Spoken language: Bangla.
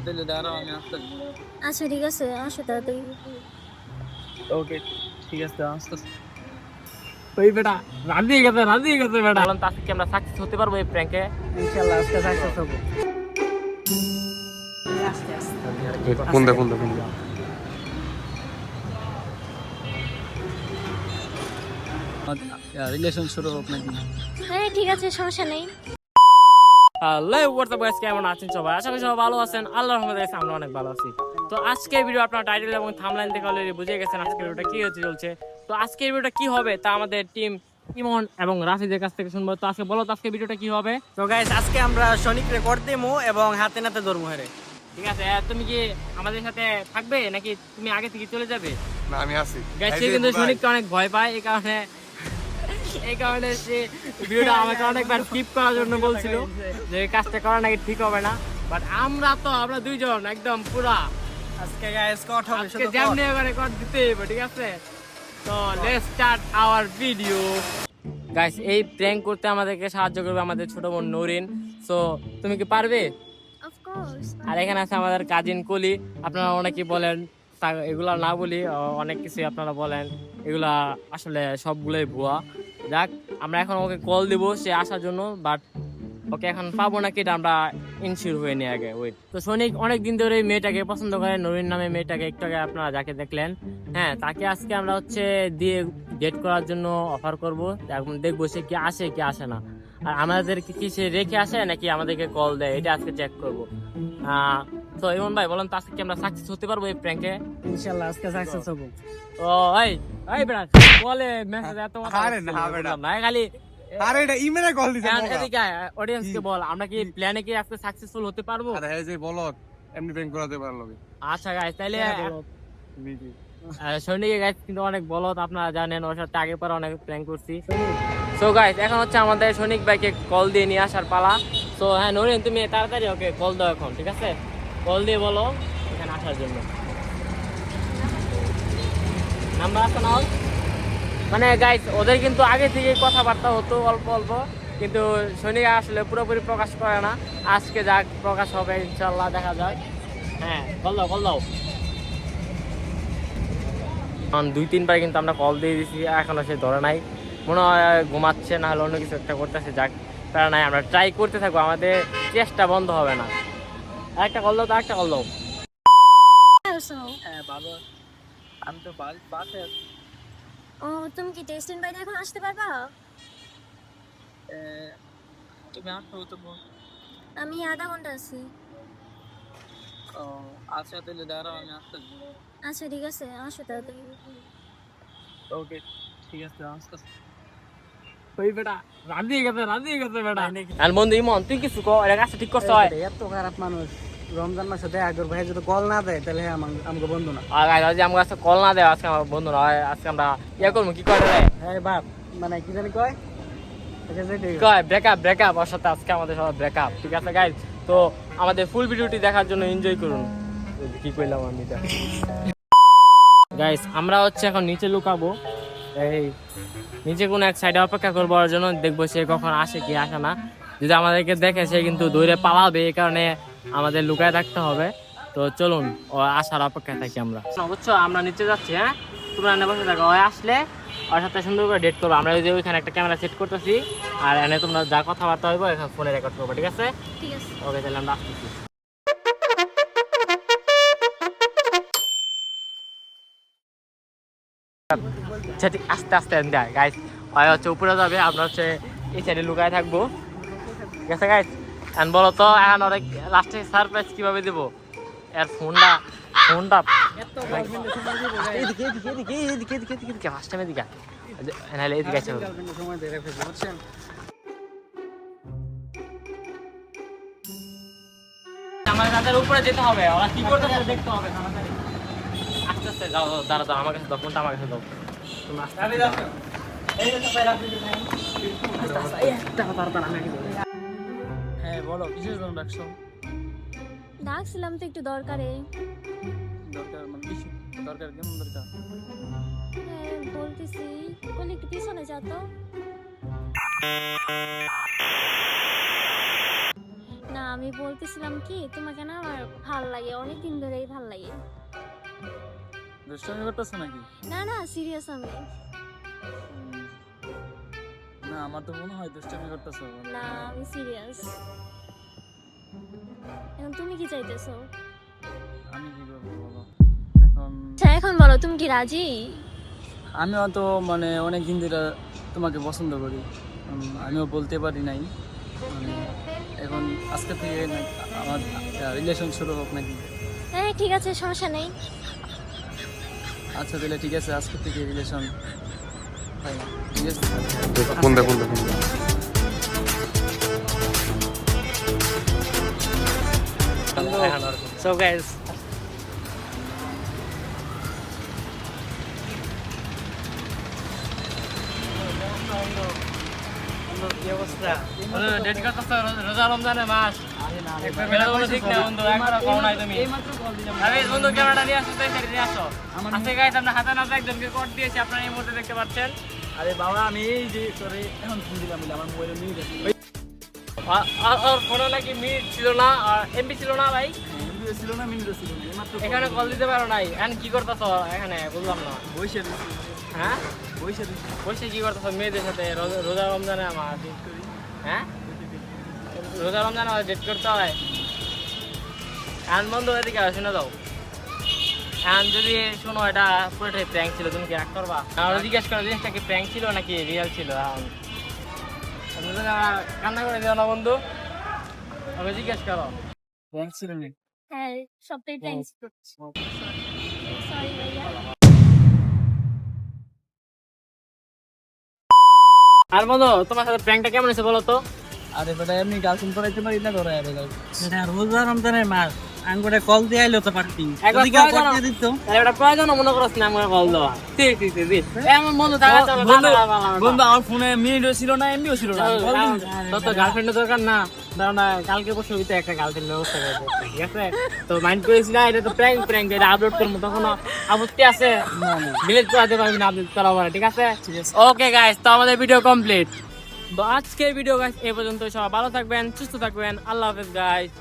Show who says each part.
Speaker 1: তাহলে দাঁড়াও আমি আসতে।
Speaker 2: আচ্ছা ঠিক আছে, আসো তাড়াতাড়ি।
Speaker 1: ওকে ঠিক আছে আসতেছি। ওই বেটা রাজি গেছে বেটা।
Speaker 3: বললাম তো আজকে কি আমরা সাকসেস হতে পারবো এই প্র্যাঙ্কে?
Speaker 1: ইনশাআল্লাহ আজকে সাকসেস হব।
Speaker 4: কোন দে
Speaker 1: রিলেশন শুরু হোক নাকি?
Speaker 2: হ্যাঁ ঠিক আছে, সমস্যা নেই।
Speaker 3: হ্যালো হোয়াটসঅ্যাপ গাইস, কেমন আছেন সবাই? আশা করি সবাই ভালো আছেন। আল্লাহর রহমতে আমরা অনেক ভালো আছি। তো আজকের ভিডিও আপনারা টাইটেল এবং থাম্বনেল দেখে অলরেডি বুঝে গেছেন আজকের ভিডিওটা কি হতে চলছে। তো আজকের ভিডিওটা কি হবে তা আমাদের টিম ইমন এবং রাফিদের কাছ থেকে শুনবো। তো আজকে বলো তো আজকে ভিডিওটা কি হবে?
Speaker 1: তো গাইস আজকে আমরা সনিক রেকর্ড দেবো এবং হাতে নাতে ধরবো হেরে।
Speaker 3: ঠিক আছে, তুমি কি আমাদের সাথে থাকবে নাকি তুমি আগে থেকে চলে যাবে?
Speaker 4: না আমি আছি
Speaker 3: গাইস সে কিন্তু সনিককে অনেক ভয় পায়, এই কারণে সে ভিডিওটা আমাকে অনেকবার স্কিপ করার জন্য বলছিল যে এই কাজটা করা নাকি ঠিক হবে না। বাট আমরা দুইজন একদম পুরা
Speaker 1: আজকে গাইস কট হবে,
Speaker 3: আজকে যেমনি করে কর দিতে হবে, ঠিক আছে? তো let's start our video. Guys এই প্র্যাঙ্ক করতে আমাদেরকে সাহায্য করবে আমাদের ছোট বোন নরিন। সো তুমি কি পারবে?
Speaker 2: Of course.
Speaker 3: আর এখানে আছে আমাদের কাজিন কলি। আপনারা অনেকেই বলেন এগুলা না বলি, অনেক কিছু আপনারা বলেন, এগুলা আসলে সবগুলোই ভুয়া। যাক, আমরা এখন ওকে কল দিব সে আসার জন্য, বাট ওকে এখন পাবো নাকি এটা আমরা ইনশিওর হয়ে নিয়ে আগে ওয়েট। তো সনিক অনেক দিন ধরে এই মেয়েটাকে পছন্দ করে, নরিন নামে মেয়েটাকে, একটু আগে আপনারা যাকে দেখলেন, হ্যাঁ তাকে আজকে আমরা দিয়ে ডেট করার জন্য অফার করব। এখন দেখবো সে কি আসে কি আসে না, আর আমাদেরকে কি সে রেখে আসে নাকি আমাদেরকে কল দেয়, এটা আজকে চেক করবো। তো ইমন ভাই বলেন তো আজকে কি আমরা সাকসেস হতে পারবো এই প্র্যাঙ্কে?
Speaker 1: ইনশাআল্লাহ আজকে সাকসেস হব।
Speaker 3: ও এই বেটা বলে মেসেজ এত কথা
Speaker 4: আরে না বেটা।
Speaker 3: না, খালি
Speaker 4: আরে এটা ইমেলে কল দিছে
Speaker 3: এদিকে অডিয়েন্স কে বল আমরা কি প্ল্যানে কি আজকে সাকসেসফুল হতে পারবো?
Speaker 4: আরে এই যে বলত এমনি ব্যাংক করাতে পারলো
Speaker 3: আচ্ছা গাইস, তাইলে
Speaker 4: নিজে
Speaker 3: সৈনিকে গাইস কিন্তু অনেক বলত, আপনারা জানেন ওর সাথে আগে পরে অনেক প্ল্যান করছি। সো গাইস এখন আমাদের সৈনিক ভাইকে কল দিয়ে নিয়ে আসার পালা। সো হ্যাঁ নরিন তুমি তাড়াতাড়ি ওকে কল দাও এখন, ঠিক আছে? কল দিয়ে বলো এখানে আসার জন্য। নাম্বার আছে না? মানে গাইস ওদের কিন্তু আগে থেকে কথাবার্তা হতো অল্প অল্প, কিন্তু সৈনিক আসলে পুরোপুরি প্রকাশ করে না। আজকে যাক প্রকাশ হবে ইনশাল্লাহ, দেখা যাক। হ্যাঁ কল দাও। দুই তিনবার কিন্তু আমরা কল দিয়ে দিছি, এখনো সে ধরে নাই, মনে হয় ঘুমাচ্ছে না হলে অন্য কিছু একটা করতেছে। যাক তারা নাই, আমরা ট্রাই করতে থাকবো, আমাদের চেষ্টা বন্ধ হবে না। আরেকটা কল দাও।
Speaker 1: হ্যাঁ ভালো, আমি তো বাসে আছি।
Speaker 2: ও তুমি কি টেস্টিং বাইরে এখন আসতে পারবা?
Speaker 1: তুমি আসো তো।
Speaker 2: আমি আধা ঘন্টা আছি।
Speaker 1: ও আচ্ছা তাহলে দাঁড়াও আমি আসতে।
Speaker 2: আচ্ছা ঠিক আছে, আসো তাড়াতাড়ি।
Speaker 1: ওকে ঠিক আছে আসতেছি।
Speaker 3: ওই বেটা রাজি গেছে বেটা। আর বন্ধু ইমন তুই কিছু কো, এটা কাজটা ঠিক করছ হয়?
Speaker 1: এত খারাপ মানুষ, রমজান মাসে দেখা করবো, ভাই যদি কল না দেয় তাহলে আমাকে বন্ধু না।
Speaker 3: আর গাইস আমার কাছে কল না দেয় আজকে আমার বন্ধু না হয়, আজকে আমরা ইয়া করবো কি করে রে
Speaker 1: হ্যাঁ বাপ, মানে কি জানি কয়
Speaker 3: কয় ব্রেকআপ ওর সাথে আজকে আমাদের সবার ব্রেকআপ, ঠিক আছে গাইস? তো আমাদের ফুল ভিডিওটি দেখার জন্য এনজয় করুন। কি কইলাম আমি এটা গাইস, আমরা এখন নিচে লুকাবো, এই নিচে কোনো এক সাইডে অপেক্ষা করবো ওর জন্য, দেখবো সে কখন আসে কি আসে না। যদি আমাদেরকে দেখে সে কিন্তু দৌড়ে পালাবে, এই কারণে আমাদের লুকায় থাকতে হবে। তো চলুন ও আসার অপেক্ষায় থাকি আমরা, বুঝছো? আমরা নিচে যাচ্ছি, হ্যাঁ তোমরা এনে বসে থাকো, ও আসলে ওর সাথে সুন্দর করে ডেট করবো। আমরা যে ওইখানে একটা ক্যামেরা সেট করতেছি, আর এনে তোমরা যা কথাবার্তা হইবো এখানে ফোনে রেকর্ড করবো, ঠিক আছে?
Speaker 2: ঠিক আছে।
Speaker 3: ওকে তাহলে আমরা আসতেছি। আচ্ছা ঠিক আস্তে দেয় গাইস, উপরে যাবে, আমরা এই সাইডে লুকায় থাকবো, ঠিক আছে গাইস? এখন বলো তো এখন ওরা লাস্টে সারপ্রাইজ কিভাবে দেবো? এর ফোনটা এদিকে ফার্স্ট টাইম এদিকে নাহলে এদিকে আছে। আমার তাদের উপরে যেতে হবে, ওরা কি করতেছে দেখতে হবে। আস্তে যাও দাঁড়া আমার কাছে দাও ফোনটা, আমার কাছে দাও।
Speaker 1: হ্যাঁ বলো কিসের জন্য ডাকছো?
Speaker 2: ডাকছিলাম তো একটু দরকারে।
Speaker 1: দরকার মানে কিছু দরকার, কেমন দরকার?
Speaker 2: হ্যাঁ বলতেছি, বলি একটু পিছনে যা তো। না আমি বলতেছিলাম কি তোমাকে না আমার ভাল লাগে, অনেক দিন ধরেই ভাল লাগে।
Speaker 5: দুষ্টামি করতেছ নাকি?
Speaker 2: না না সিরিয়াস আমি।
Speaker 5: না আমার তো মনে হয় দুষ্টামি করতেছ।
Speaker 2: না আমি সিরিয়াস। এখন তুমি কি চাইতেছো?
Speaker 5: আমি কি করবো বলো এখন?
Speaker 2: আচ্ছা এখন বলো তুমি কি রাজি?
Speaker 5: আমিও তো মানে অনেক দিন ধরে তোমাকে পছন্দ করি, আমিও বলতে পারি নাই। মানে এখন আজকে থেকে আমার রিলেশন শুরু হোক নাকি?
Speaker 2: হ্যাঁ ঠিক আছে, সমস্যা নেই।
Speaker 5: আচ্ছা তাহলে ঠিক আছে, আজকে থেকে রিলেশন ঠিক আছে।
Speaker 4: ফোন দে ফোন দে
Speaker 3: সো গাইস কি অবস্থা? ডেট করতেছ রোজা রমজানের মাস। একবার বেলা বলে ঠিক না বন্ধু, একবার কও নাই তুমি। আরে বন্ধু ক্যামেরাটা নিয়ে আসো, তাড়াতাড়ি নিয়ে আসো। আজকে গাইস আমরা হাতে নাতে একজনকে কোড দিয়েছি, আপনারা এই মুহূর্তে দেখতে পাচ্ছেন।
Speaker 5: আরে বাবা আমি এই যে তোরে এখন ফোন দিলাম, আমার মোবাইলে নিয়ে গেছি।
Speaker 3: আর ফোনে নাকি মিনিট ছিল না আর এমবি ছিল না ভাই।
Speaker 5: ছিল না মিনিট ছিল না, এইমাত্র
Speaker 3: এখানে কল দিতে পারো নাই। এখন কি করতেছ এখানে বুঝলাম না।
Speaker 5: বসে দিছি।
Speaker 3: হ্যাঁ
Speaker 5: বসে দিছি।
Speaker 3: বসে কি করতেছ মেয়েদের সাথে? রোজা রমজানে আমার হ্যাঁ রোজা রমজানে আমার ডেট করতে হয়। এখন বন্ধু এদিকে শুনে দাও। এখন যদি শোনো এটা পুরোটাই প্র্যাঙ্ক ছিল, তুমি কি রাগ করবা? আমরা জিজ্ঞেস করো জিনিসটা কি প্র্যাঙ্ক ছিল নাকি রিয়েল ছিল। এখন কান্না করে দিও না বন্ধু, আমাকে জিজ্ঞেস করো।
Speaker 5: থ্যাঙ্কস ছিল না।
Speaker 2: হ্যাঁ সবটাই থ্যাঙ্কস। সরি ভাইয়া।
Speaker 3: আর বন্ধু তোমার সাথে প্র্যাঙ্কটা কেমন হয়েছে বলো তো?
Speaker 5: আরে বেটা এমনি গার্লফ্রেন্ড করাইতে পারি না করে আরে
Speaker 1: এটা রোজা রমজানের মাস, আমি করে কল দিয়ে আইলো তো পারতি।
Speaker 3: একবার
Speaker 1: যদি কেউ
Speaker 3: প্রয়োজন
Speaker 1: কল দিয়ে দিত
Speaker 3: তাহলে এটা প্রয়োজন মনে করছ না আমার কল দেওয়া। ঠিক ঠিক ঠিক এমন বন্ধু থাকা যাবে
Speaker 5: বন্ধু আমার ফোনে মিনিটও ছিল না, এমবিও ছিল না।
Speaker 3: তো গার্লফ্রেন্ডের দরকার না, দাও না কালকে পরশু ভিতরে একটা গার্লফ্রেন্ড ব্যবস্থা করে দেবো, ঠিক আছে? তো মাইন্ড করেছি না, এটা তো প্র্যাঙ্ক প্র্যাঙ্ক, এটা আপলোড করবো তখন আপত্তি আছে? ডিলিট করাতে পারবি না আপলোড করা ঠিক আছে? ওকে গাইস, তো আমাদের ভিডিও কমপ্লিট। তো আজকের ভিডিও গাইস এই পর্যন্ত। সবাই ভালো থাকবেন, সুস্থ থাকবেন, আল্লাহ হাফেজ গাইস।